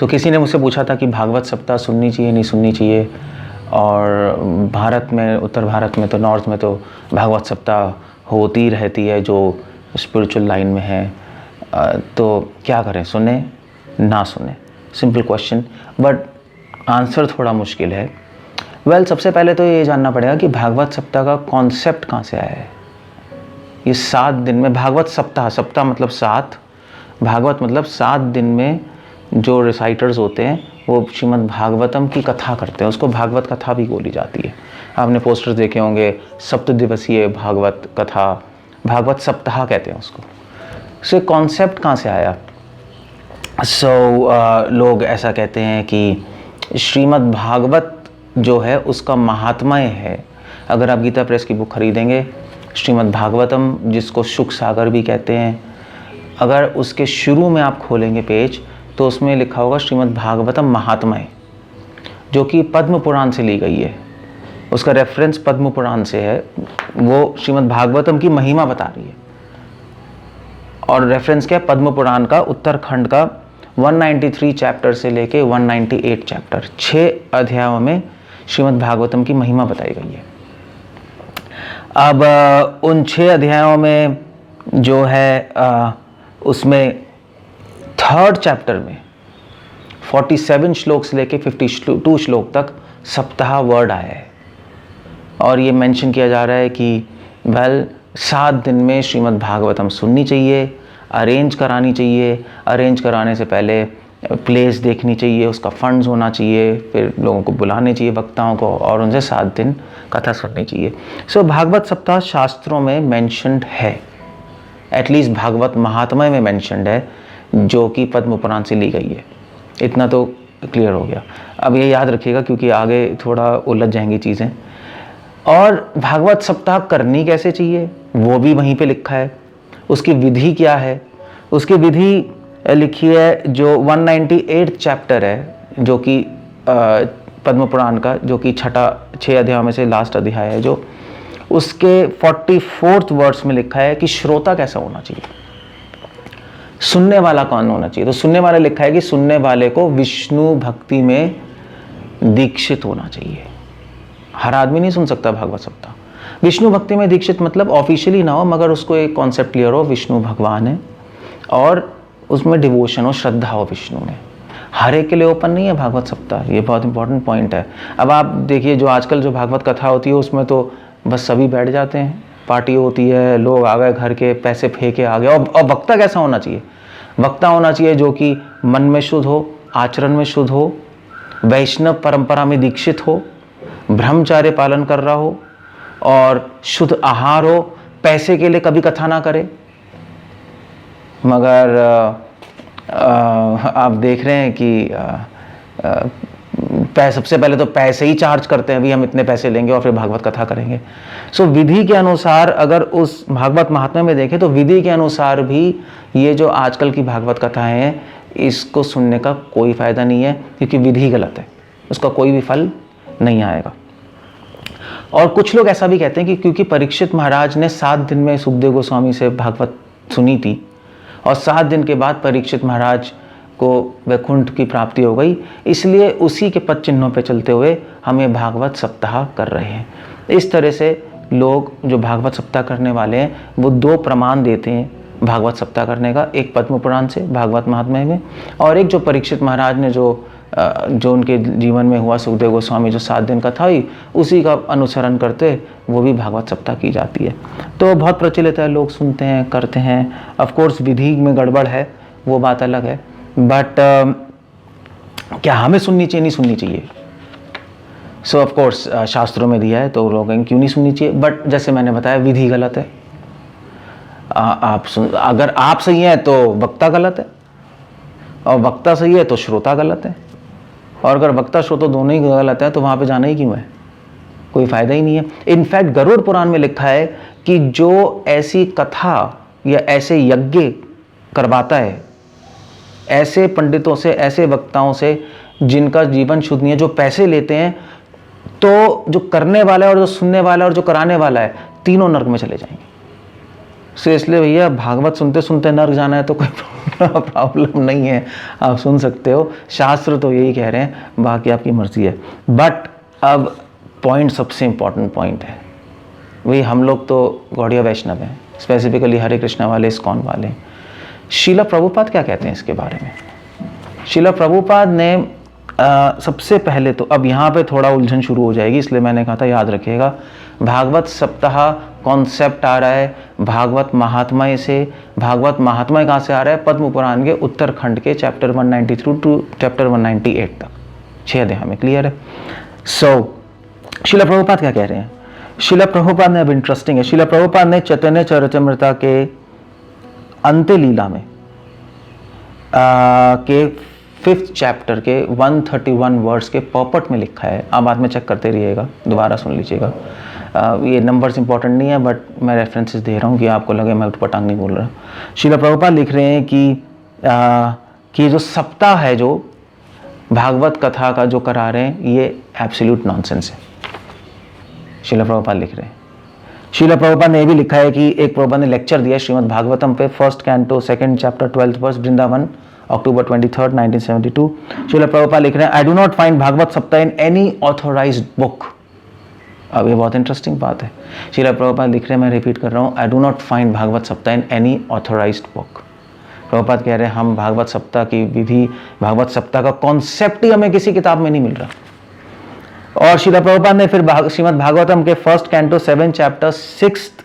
तो किसी ने मुझसे पूछा था कि भागवत सप्ताह सुननी चाहिए नहीं सुननी चाहिए, और भारत में, उत्तर भारत में तो, नॉर्थ में तो भागवत सप्ताह होती रहती है जो स्पिरिचुअल लाइन में है। तो क्या करें, सुने ना सुने? सिंपल क्वेश्चन, बट आंसर थोड़ा मुश्किल है। वेल, सबसे पहले तो ये जानना पड़ेगा कि भागवत सप्ताह का कॉन्सेप्ट कहाँ से आया है। ये 7 दिन में भागवत सप्ताह, सप्ताह मतलब 7, भागवत मतलब 7 दिन में जो रिसाइटर्स होते हैं वो श्रीमद् भागवतम की कथा करते हैं, उसको भागवत कथा भी बोली जाती है। आपने पोस्टर्स देखे होंगे, 7 दिवसीय भागवत कथा, भागवत सप्ताह कहते हैं उसको। सो कॉन्सेप्ट कहाँ से आया? लोग ऐसा कहते हैं कि श्रीमद् भागवत जो है उसका महात्म्य है। अगर आप गीता प्रेस की बुक खरीदेंगे, श्रीमद् भागवतम जिसको शुक सागर भी कहते हैं, अगर उसके शुरू में आप खोलेंगे पेज तो उसमें लिखा होगा श्रीमद् भागवतम महात्म्य, जो कि पद्म पुराण से ली गई है। उसका रेफरेंस पद्म पुराण से है, वो श्रीमद् भागवतम की महिमा बता रही है। और रेफरेंस क्या है? पद्म पुराण का उत्तरखंड का 193 चैप्टर से लेके 198 चैप्टर, 6 अध्यायों में श्रीमद् भागवतम की महिमा बताई गई है। अब उन 6 अध्यायों में जो है उसमें 3rd चैप्टर में 47 श्लोक से लेके 52 श्लोक तक सप्ताह वर्ड आया है। और ये मेंशन किया जा रहा है कि 7 दिन में श्रीमद् भागवतम सुननी चाहिए, अरेंज करानी चाहिए, अरेंज कराने से पहले प्लेस देखनी चाहिए, उसका फंड्स होना चाहिए, फिर लोगों को बुलाने चाहिए, वक्ताओं को, और उनसे 7 दिन कथा सुननी चाहिए। सो भागवत सप्ताह शास्त्रों में मेंशन्ड है, एटलीस्ट भागवत महात्म्य में मेंशन्ड है, जो कि पद्म पुराण से ली गई है। इतना तो क्लियर हो गया। अब ये याद रखिएगा क्योंकि आगे थोड़ा उलझ जाएंगी चीज़ें। और भागवत सप्ताह करनी कैसे चाहिए वो भी वहीं पे लिखा है। उसकी विधि क्या है? उसकी विधि लिखी है जो 198 चैप्टर है, जो कि पद्म पुराण का, जो कि 6 अध्यायों में से लास्ट अध्याय है, जो उसके 44th वर्स में लिखा है कि श्रोता कैसा होना चाहिए, सुनने वाला कौन होना चाहिए। तो सुनने वाला लिखा है कि सुनने वाले को विष्णु भक्ति में दीक्षित होना चाहिए। हर आदमी नहीं सुन सकता भागवत सप्ताह। विष्णु भक्ति में दीक्षित मतलब ऑफिशियली ना हो, मगर उसको एक कॉन्सेप्ट क्लियर हो, विष्णु भगवान है और उसमें डिवोशन हो, श्रद्धा हो विष्णु में। हर एक के लिए ओपन नहीं है भागवत सप्ताह, ये बहुत इंपॉर्टेंट पॉइंट है। अब आप देखिए जो आजकल जो भागवत कथा होती है उसमें तो बस सभी बैठ जाते हैं, पार्टी होती है, लोग आ गए घर के, पैसे फेंके आ गए। और वक्ता कैसा होना चाहिए? वक्ता होना चाहिए जो कि मन में शुद्ध हो, आचरण में शुद्ध हो, वैष्णव परंपरा में दीक्षित हो, ब्रह्मचार्य पालन कर रहा हो और शुद्ध आहार हो, पैसे के लिए कभी कथा ना करे। मगर आप देख रहे हैं कि सबसे पहले तो पैसे ही चार्ज करते हैं, अभी हम इतने पैसे लेंगे और फिर भागवत कथा करेंगे। सो विधि के अनुसार अगर उस भागवत महात्म्य में देखें तो विधि के अनुसार भी ये जो आजकल की भागवत कथाएं हैं, इसको सुनने का कोई फायदा नहीं है, क्योंकि विधि गलत है, उसका कोई भी फल नहीं आएगा। और कुछ लोग ऐसा भी कहते हैं कि क्योंकि परीक्षित महाराज ने 7 दिन में सुखदेव गोस्वामी से भागवत सुनी थी और 7 दिन के बाद परीक्षित महाराज को वैकुंठ की प्राप्ति हो गई, इसलिए उसी के पद चिन्हों पे चलते हुए हम ये भागवत सप्ताह कर रहे हैं। इस तरह से लोग जो भागवत सप्ताह करने वाले हैं वो 2 प्रमाण देते हैं भागवत सप्ताह करने का, एक पद्म पुराण से भागवत महात्म्य में, और एक जो परीक्षित महाराज ने जो उनके जीवन में हुआ, सुखदेव गोस्वामी जो 7 दिन कथा हुई, उसी का अनुसरण करते वो भी भागवत सप्ताह की जाती है। तो बहुत प्रचलित है, लोग सुनते हैं, करते हैं। ऑफ कोर्स विधि में गड़बड़ है, वो बात अलग है, बट क्या हमें सुननी चाहिए, नहीं सुननी चाहिए? सो ऑफ कोर्स शास्त्रों में दिया है तो लोग कहेंगे क्यों नहीं सुननी चाहिए, बट जैसे मैंने बताया विधि गलत है। अगर आप सही हैं तो वक्ता गलत है, और वक्ता सही है तो श्रोता गलत है, और अगर वक्ता श्रोता दोनों ही गलत है तो वहाँ पे जाना ही क्यों है? कोई फायदा ही नहीं है। इनफैक्ट गरुड़ पुराण में लिखा है कि जो ऐसी कथा या ऐसे यज्ञ करवाता है, ऐसे पंडितों से, ऐसे वक्ताओं से जिनका जीवन शुद्ध नहीं है, जो पैसे लेते हैं, तो जो करने वाला है और जो सुनने वाला है और जो कराने वाला है, तीनों नरक में चले जाएंगे। सो इसलिए भैया भागवत सुनते सुनते नर्क जाना है तो कोई प्रॉब्लम नहीं है, आप सुन सकते हो, शास्त्र तो यही कह रहे हैं, बाकी आपकी मर्जी है। बट अब पॉइंट, सबसे इम्पॉर्टेंट पॉइंट है, वही हम लोग तो गौड़िया वैष्णव हैं, स्पेसिफिकली हरे कृष्णा वाले, इस्कॉन वाले। शीला प्रभुपाद क्या कहते हैं इसके बारे में? शीला प्रभुपाद ने सबसे पहले तो, अब यहाँ पे थोड़ा उलझन शुरू हो जाएगी, इसलिए मैंने कहा था याद रखिएगा, भागवत सप्ताह कॉन्सेप्ट आ रहा है भागवत महात्म्य से। भागवत महात्म्य कहाँ से आ रहा है? पद्म पुराण के उत्तरखंड के चैप्टर 193 टू चैप्टर 198 तक, 6 अध्याय में, क्लियर है? सो शीला प्रभुपाद क्या कह रहे हैं? शीला प्रभुपाद ने, अब इंटरेस्टिंग है, शीला प्रभुपाद ने चैतन्य चरितामृत के अंत्य लीला में के 5th चैप्टर के 131 वर्ड्स के पॉपट में लिखा है, आप बाद में चेक करते रहिएगा, दोबारा सुन लीजिएगा, ये नंबर्स इंपॉर्टेंट नहीं है, बट मैं रेफरेंसेस दे रहा हूँ कि आपको लगे मैं उठपटांग नहीं बोल रहा। शीला प्रभुपाद लिख रहे हैं कि जो सप्ताह है, जो भागवत कथा का जो करा रहे हैं, ये एब्सोल्यूट नॉनसेंस है, शीला प्रभुपाद लिख रहे हैं। शीला प्रभुपाद ने भी लिखा है कि एक प्रभुपाद ने लेक्चर दिया श्रीमद् भागवतम पे, 1st canto 2nd chapter 12th verse, Vrindavan, October 23rd 1972। Srila Prabhupada लिख रहे हैं, I do not find Bhagavat Saptah in any authorised book. अब ये बहुत इंटरेस्टिंग बात है, शीला प्रभुपाद लिख रहे हैं, मैं रिपीट कर रहा हूँ, I do not find Bhagavat Saptah in any authorised book. Prabhupada कह रहे हैं हम भागवत सप्ताह की विधि, भागवत सप्ताह का कॉन्सेप्ट ही हमें किसी किताब में नहीं मिल रहा। और शीला प्रभुपाद ने फिर श्रीमद् भागवतम के 1st canto 7th chapter 6th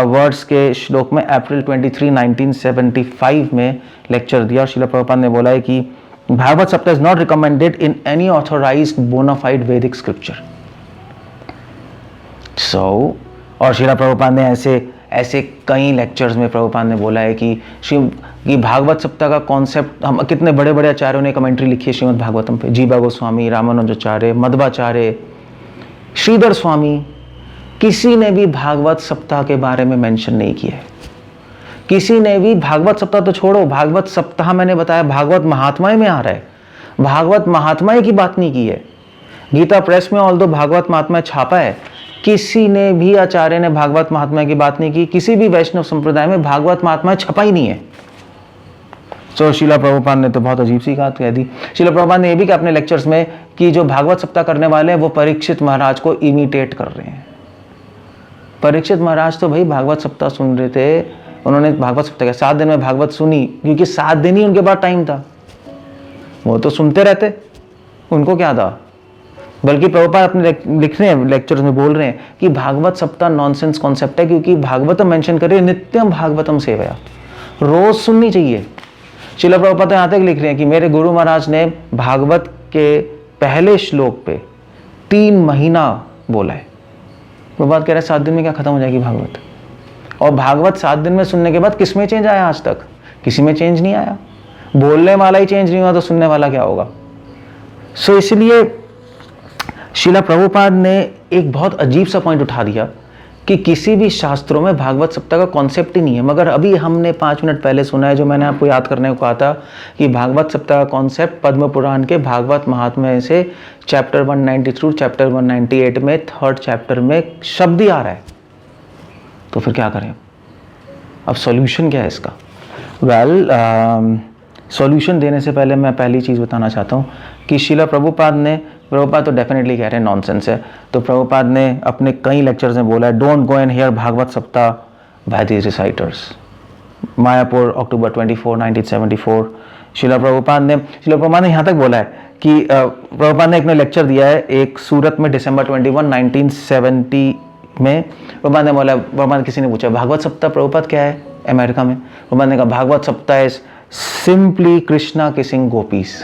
words के श्लोक में अप्रैल 23 1975 में लेक्चर दिया, और शीला प्रभुपाद ने बोला है कि Bhagavat Saptah is not recommended in any authorised bona fide Vedic scripture. और शीला प्रभुपाद ने ऐसे कई लेक्चर्स में प्रभुपाद ने बोला है कि भागवत सप्ताह का कॉन्सेप्ट, हम कितने बड़े बड़े आचार्यों ने कमेंट्री लिखी है श्रीमद् भागवतम पे, जीवा गोस्वामी, रामानुजाचार्य, मध्वाचार्य, श्रीधर स्वामी, किसी ने भी भागवत सप्ताह के बारे में मेंशन नहीं किया है। किसी ने भी, भागवत सप्ताह तो छोड़ो, भागवत सप्ताह मैंने बताया भागवत महात्म्य में आ रहा है, भागवत महात्म्य की बात नहीं की है। गीता प्रेस में ऑल्दो भागवत महात्म्य छापा है, किसी ने भी आचार्य ने भागवत महात्म्य की बात नहीं की, किसी भी वैष्णव संप्रदाय में भागवत महात्म्य छपा ही नहीं है। सो शीला प्रभुपाद ने तो बहुत अजीब सी बात कह दी। शीला प्रभुपाद ने यह भी कहा अपने लेक्चर्स में कि जो भागवत सप्ताह करने वाले हैं वो परीक्षित महाराज को इमिटेट कर रहे हैं। परीक्षित महाराज तो भाई भागवत सप्ताह सुन रहे थे, उन्होंने भागवत सप्ताह के 7 दिन में भागवत सुनी, क्योंकि 7 दिन ही उनके पास टाइम था, वो तो सुनते रहते, उनको क्या था। बल्कि प्रभुपाद अपने लिख रहे हैं लेक्चर्स में, बोल रहे हैं कि भागवत सप्ताह नॉनसेंस कॉन्सेप्ट है, क्योंकि भागवतम मेंशन कर रहे हैं, नित्यम भागवतम सेवया, रोज सुननी चाहिए। शीला प्रभुपाद यहाँ तक लिख रहे हैं कि मेरे गुरु महाराज ने भागवत के पहले श्लोक पे 3 महीना बोला है। प्रभुपाद कह रहे हैं 7 दिन में क्या खत्म हो जाएगी भागवत। और भागवत 7 दिन में सुनने के बाद किस में चेंज आया? आज तक किसी में चेंज नहीं आया। बोलने वाला ही चेंज नहीं हुआ तो सुनने वाला क्या होगा। सो इसलिए शीला प्रभुपाद ने एक बहुत अजीब सा पॉइंट उठा दिया कि किसी भी शास्त्रों में भागवत सप्ताह का कॉन्सेप्ट ही नहीं है। मगर अभी हमने 5 मिनट पहले सुना है, जो मैंने आपको याद करने को कहा था, कि भागवत सप्ताह का कॉन्सेप्ट पद्म पुराण के भागवत महात्म्य से चैप्टर 193 चैप्टर 198 में 3rd चैप्टर में शब्द ही आ रहा है। तो फिर क्या करें? अब सॉल्यूशन क्या है इसका? सॉल्यूशन देने से पहले मैं पहली चीज़ बताना चाहता हूँ कि शीला प्रभुपाद तो डेफिनेटली कह रहे हैं नॉनसेंस है। तो प्रभुपाद ने अपने कई लेक्चर्स में बोला है, don't go and hear Bhagavat Saptah by these reciters. Mayapur October 24 1974। Srila Prabhupada ने यहाँ तक बोला है कि प्रभुपाद ने अपने लेक्चर दिया है एक सूरत में दिसंबर 21 1970 में। प्रभुपाद ने बोला, प्रभुपाद किसी ने पूछा भागवत सप्ताह प्रभुपाद क्या है अमेरिका में? प्रभुपाद ने कहा Bhagavat Saptah is simply Krishna kissing gopis.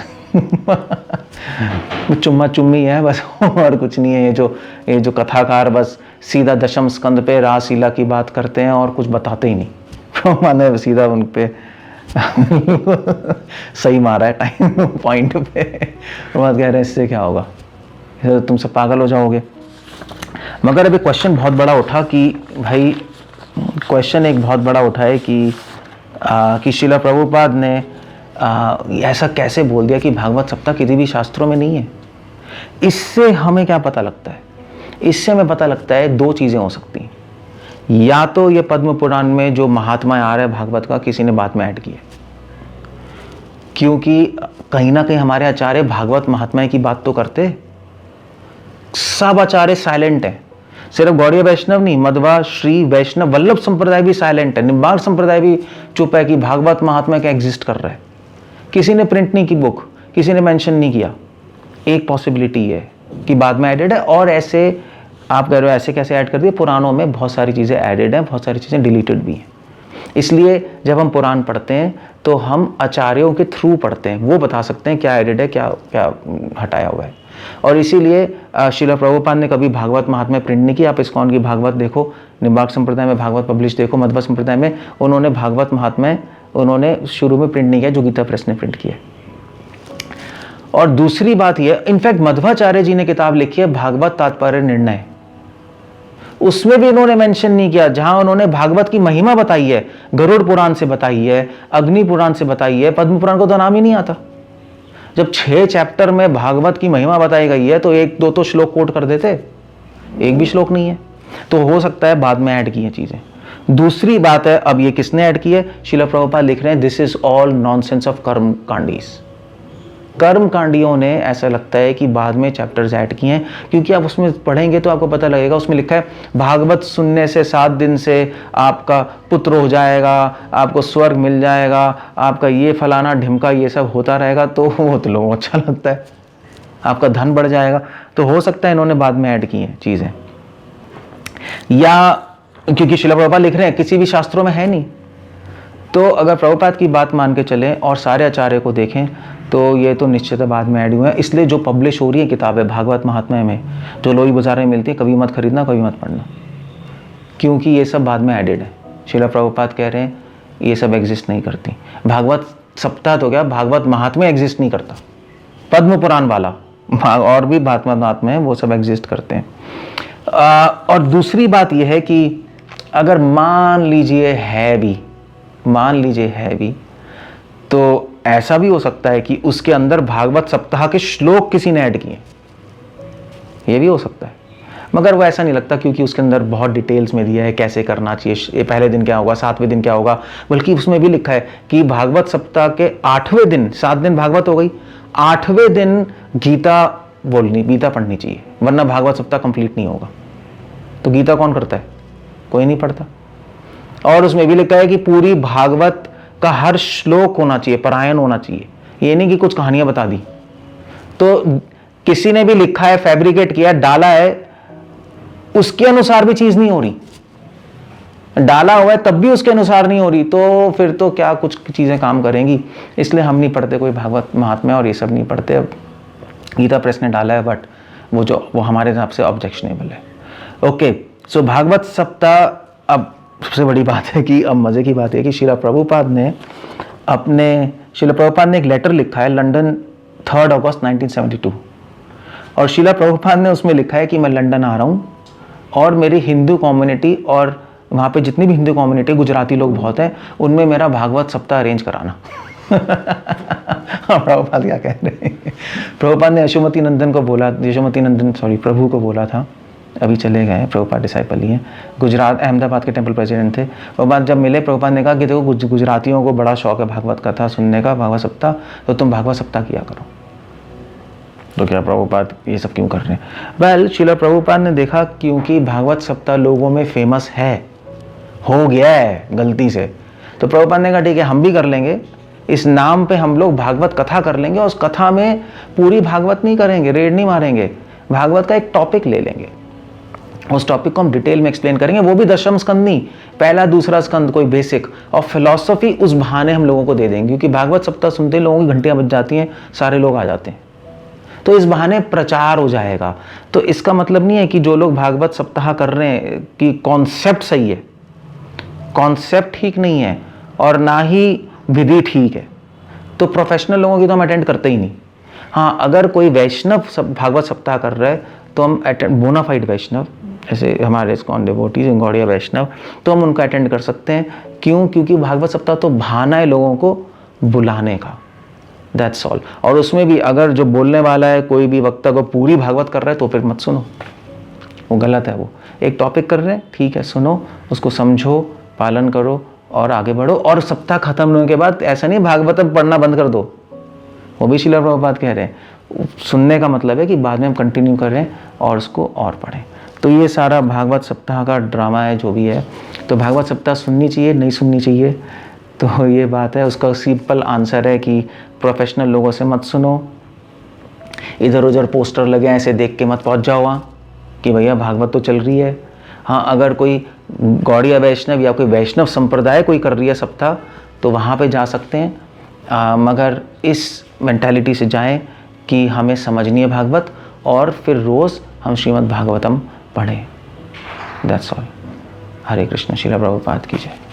चुम्मा चुम्मी है बस, और कुछ नहीं है। ये जो कथाकार बस सीधा दशम स्कंद पे रासलीला की बात करते हैं और कुछ बताते ही नहीं। प्रभुपाद ने सीधा उन पे सही मारा है टाइम पॉइंट पे। प्रभुपाद कह रहे हैं इससे क्या होगा, इससे तुम सब पागल हो जाओगे। मगर अभी क्वेश्चन बहुत बड़ा उठा कि भाई, क्वेश्चन एक बहुत बड़ा उठा है कि शीला प्रभुपाद ने ऐसा कैसे बोल दिया कि भागवत सप्ताह किसी भी शास्त्रों में नहीं है। इससे हमें क्या पता लगता है? इससे हमें पता लगता है 2 चीज़ें हो सकती हैं। या तो ये पद्म पुराण में जो महात्मा आ रहा है भागवत का किसी ने बाद में ऐड किया, क्योंकि कहीं ना कहीं हमारे आचार्य भागवत महात्मा की बात तो करते, सब आचार्य साइलेंट है। सिर्फ गौड़ीय वैष्णव नहीं, मध्वा, श्री वैष्णव, वल्लभ संप्रदाय भी साइलेंट है, निम्बार्क संप्रदाय भी चुप है कि भागवत महात्मा क्या एग्जिस्ट कर रहा है। किसी ने प्रिंट नहीं की बुक, किसी ने मेंशन नहीं किया। एक पॉसिबिलिटी है कि बाद में एडेड है, और ऐसे आप कह रहे हो ऐसे कैसे ऐड कर दिए, पुराणों में बहुत सारी चीज़ें एडेड हैं, बहुत सारी चीज़ें डिलीटेड भी हैं। इसलिए जब हम पुराण पढ़ते हैं तो हम आचार्यों के थ्रू पढ़ते हैं, वो बता सकते हैं क्या एडेड है, क्या क्या हटाया हुआ है। और इसीलिए श्रील प्रभुपाद ने कभी भागवत महात्म्य प्रिंट नहीं किया। आप इस्कॉन की भागवत देखो, निम्बार्क संप्रदाय में भागवत पब्लिश देखो, मध्वा संप्रदाय में उन्होंने भागवत महात्म्य उन्होंने शुरू में प्रिंट नहीं किया, जो गीता प्रेस ने प्रिंट किया। और दूसरी बात यह, इनफैक्ट मध्वाचार्य जी ने किताब लिखी है भागवत तात्पर्य निर्णय, उसमें भी उन्होंने मेंशन नहीं किया, जहां उन्होंने भागवत की महिमा बताई है, गरुड़ पुराण से बताई है, अग्नि पुराण से बताई है, पद्म पुराण को तो नाम ही नहीं आता। जब 6 चैप्टर में भागवत की महिमा बताई गई है तो 1-2 तो श्लोक कोट कर देते, एक भी श्लोक नहीं है। तो हो सकता है बाद में ऐड की है चीजें। दूसरी बात है, अब ये किसने ऐड की है, श्रील प्रभुपाद लिख रहे हैं this is all nonsense of कर्म कांडीज। कर्म कांडियों ने ऐसा लगता है कि बाद में चैप्टर्स ऐड किए हैं, क्योंकि आप उसमें पढ़ेंगे तो आपको पता लगेगा, उसमें लिखा है भागवत सुनने से 7 दिन से आपका पुत्र हो जाएगा, आपको स्वर्ग मिल जाएगा, आपका ये फलाना ढिमका ये सब होता रहेगा। तो वो तो लोगों को अच्छा लगता है, आपका धन बढ़ जाएगा। तो हो सकता है इन्होंने बाद में ऐड की हैं चीज़ें, या क्योंकि श्रील प्रभुपाद लिख रहे हैं किसी भी शास्त्रों में है नहीं। तो अगर प्रभुपाद की बात मान के चलें और सारे आचार्य को देखें तो ये तो निश्चित बाद में ऐड हुए हैं। इसलिए जो पब्लिश हो रही है किताबें भागवत महात्म्य में, जो लोई बाजार में मिलती है, कभी मत खरीदना, कभी मत पढ़ना, क्योंकि ये सब बाद में एडेड है। श्रील प्रभुपाद कह रहे हैं ये सब एग्जिस्ट नहीं करती। भागवत सप्ताह तो क्या, भागवत महात्म्य एग्जिस्ट नहीं करता, पद्म पुराण वाला और भी भागवत महात्म्य है वो सब एग्जिस्ट करते हैं। और दूसरी बात यह है कि अगर मान लीजिए है भी तो ऐसा भी हो सकता है कि उसके अंदर भागवत सप्ताह के श्लोक किसी ने ऐड किए, ये भी हो सकता है, मगर वो ऐसा नहीं लगता, क्योंकि उसके अंदर बहुत डिटेल्स में दिया है कैसे करना चाहिए, ये पहले दिन क्या होगा, 7वें दिन क्या होगा। बल्कि उसमें भी लिखा है कि भागवत सप्ताह के 8वें दिन, 7 दिन भागवत हो गई, 8वें दिन गीता पढ़नी चाहिए, वरना भागवत सप्ताह कंप्लीट नहीं होगा। तो गीता कौन करता है, कोई नहीं पढ़ता। और उसमें भी लिखा है कि पूरी भागवत का हर श्लोक होना चाहिए, पारायण होना चाहिए, ये नहीं कि कुछ कहानियां बता दी। तो किसी ने भी लिखा है, फैब्रिकेट किया, डाला है, उसके अनुसार भी चीज नहीं हो रही, डाला हुआ है तब भी उसके अनुसार नहीं हो रही, तो फिर तो क्या कुछ चीजें काम करेंगी। इसलिए हम नहीं पढ़ते कोई भागवत महात्म्य और ये सब नहीं पढ़ते। अब गीता प्रेस ने डाला है, बट वो हमारे हिसाब से ऑब्जेक्शनेबल है। ओके, सो भागवत सप्ताह। अब सबसे बड़ी बात है कि अब मजे की बात है कि श्रील प्रभुपाद ने एक लेटर लिखा है लंदन 3 अगस्त 1972, और श्रील प्रभुपाद ने उसमें लिखा है कि मैं लंदन आ रहा हूँ और मेरी हिंदू कम्युनिटी और वहाँ पे जितनी भी हिंदू कम्युनिटी, गुजराती लोग बहुत हैं, उनमें मेरा भागवत सप्ताह अरेंज कराना। प्रभुपाद क्या कह रहे हैं, प्रभुपाद ने प्रभु को बोला था, अभी चले गए, प्रभुपाद डिसाइपल ही हैं, गुजरात अहमदाबाद के टेंपल प्रेसिडेंट थे। प्रभुपाद जब मिले, प्रभुपाद ने कहा कि देखो गुजरातियों को बड़ा शौक है भागवत कथा सुनने का, भागवत सप्ताह, तो तुम भागवत सप्ताह किया करो। तो क्या प्रभुपाद ये सब क्यों कर रहे हैं? वेल, श्रील प्रभुपाद ने देखा क्योंकि भागवत सप्ताह लोगों में फेमस है, हो गया है गलती से, तो प्रभुपाद ने कहा ठीक है हम भी कर लेंगे, इस नाम पे हम लोग भागवत कथा कर लेंगे, और उस कथा में पूरी भागवत नहीं करेंगे, रेड नहीं मारेंगे, भागवत का एक टॉपिक ले लेंगे, उस टॉपिक को हम डिटेल में एक्सप्लेन करेंगे, वो भी 10वें स्कंद नहीं, पहला दूसरा स्कंद, कोई बेसिक और फिलॉसफी उस बहाने हम लोगों को दे देंगे, क्योंकि भागवत सप्ताह सुनते ही लोगों की घंटियां बज जाती हैं, सारे लोग आ जाते हैं, तो इस बहाने प्रचार हो जाएगा। तो इसका मतलब नहीं है कि जो लोग भागवत सप्ताह कर रहे हैं कि कॉन्सेप्ट सही है, कॉन्सेप्ट ठीक नहीं है और ना ही विधि ठीक है, तो प्रोफेशनल लोगों की तो हम अटेंड करते ही नहीं। हाँ, अगर कोई वैष्णव भागवत सप्ताह कर रहा है तो हम अटेंड, बोनाफाइड वैष्णव, जैसे हमारे इस्कॉन डिवोटीज, गौड़िया वैष्णव, तो हम उनको अटेंड कर सकते हैं। क्यों? क्योंकि भागवत सप्ताह तो बहाना है लोगों को बुलाने का, दैट्स ऑल। और उसमें भी अगर जो बोलने वाला है, कोई भी वक्ता को पूरी भागवत कर रहा है तो फिर मत सुनो, वो गलत है। वो एक टॉपिक कर रहे हैं, ठीक है, सुनो, उसको समझो, पालन करो और आगे बढ़ो। और सप्ताह खत्म होने के बाद ऐसा नहीं भागवतम पढ़ना बंद कर दो, वो भी श्रील प्रभुपाद कह रहे हैं। सुनने का मतलब है कि बाद में हम कंटिन्यू करें और उसको और पढ़ें। तो ये सारा भागवत सप्ताह का ड्रामा है जो भी है। तो भागवत सप्ताह सुननी चाहिए, नहीं सुननी चाहिए, तो ये बात है। उसका सिंपल आंसर है कि प्रोफेशनल लोगों से मत सुनो, इधर उधर पोस्टर लगे ऐसे देख के मत पहुंच जाओ वहाँ कि भैया भागवत तो चल रही है। हाँ, अगर कोई गौड़ीय वैष्णव या कोई वैष्णव संप्रदाय कोई कर रही है सप्ताह तो वहाँ पे जा सकते हैं, मगर इस मेंटालिटी से जाएं कि हमें समझनी है भागवत और फिर रोज़ हम श्रीमद् भागवतम पढ़ें। That's all. हरे कृष्ण। श्रील प्रभुपाद की जय।